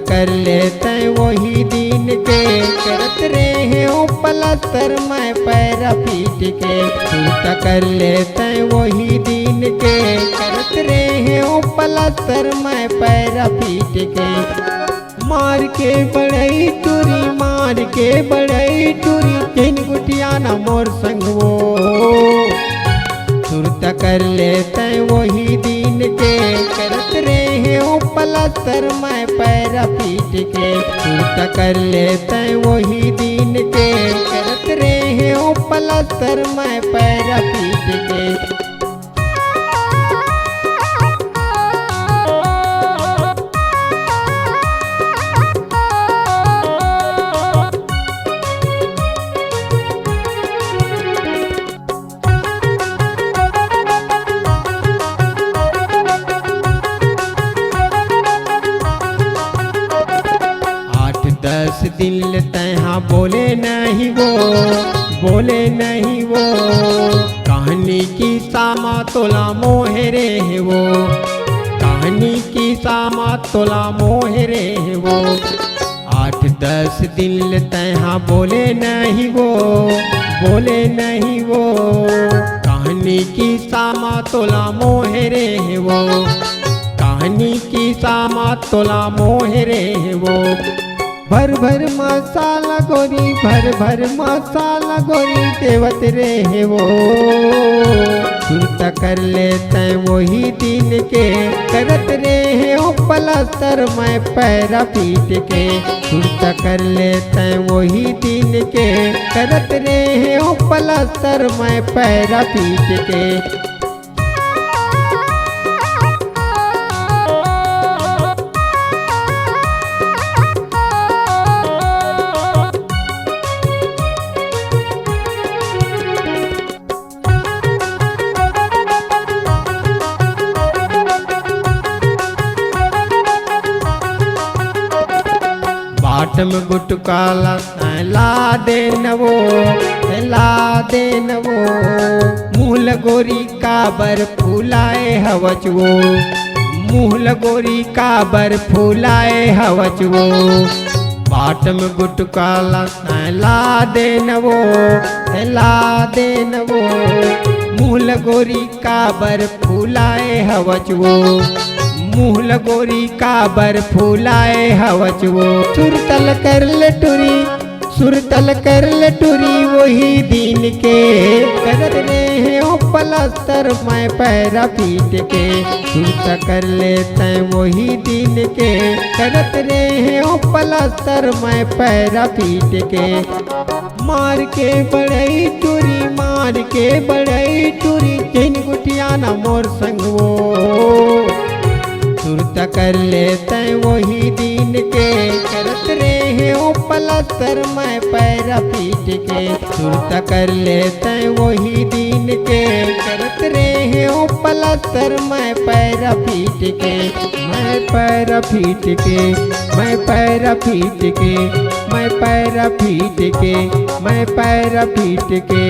कर लेते वही दिन के करत रहे हो पलस्तर मैं पैर पीट के। तू कर लेते वही दिन के करत रहे हो पलस्तर मैं पैर पीट के। मार के बड़ई टूरी मार के बड़ई टूरी तीन गुटिया न मोर संगवो। सुरत कर लेते वही दिन के करत रहे हो पलस्तर मैं पैर पीट के। सुरत कर लेते वही दिन के करत रहे हो पलस्तर मैं पैर पीट के। दस दिन तहाँ बोले नहीं वो बोले नहीं वो कहानी की सामा तोला मोहरे है वो कहानी की सामा तोला मोहरे है वो। 8-10 दिन तहाँ बोले नहीं वो बोले नहीं वो कहानी की सामा तोला मोहरे है वो कहानी की सामा तोला मोहरे है वो। भर भर मसाला गोरी भर भर मसाला गोरी देवत रहे वो। सुरत कर लेते वही दिन के करत रहे हो पलस्तर मैं पैर पीट के। सुरत कर लेते वही दिन के करत रहे हो पलस्तर मैं पैर पीट के। बाटम गुटका ला दे नवो मूल गोरी काबर फूलाए हवच वो मूल गोरी काबर फूलाए हवच वो। बाटम गुटका ला दे नवो मूल गोरी काबर फूलाए हवच वो मूल गोरी काबर फूलाए हवच वो। सुरतल कर ले टूरी वही दिन के करत रहे हो पलस्तर मैं पैर पीट के। सुरत कर लेते वही दिन के करत रहे हो पलस्तर मैं पैर पीट के। मार के बड़ई टूरी तीन गुटिया न मोर संगवो। सुरत कर लेते वही दिन के करत रहे हो पलस्तर मैं पैर पीट के। सुरत कर लेते वही दिन के करत रहे हो पलस्तर मैं पैर पीट के। मैं पैर पीट के मैं पैर पीट के मैं पैर पीट के मैं पैर पीट के।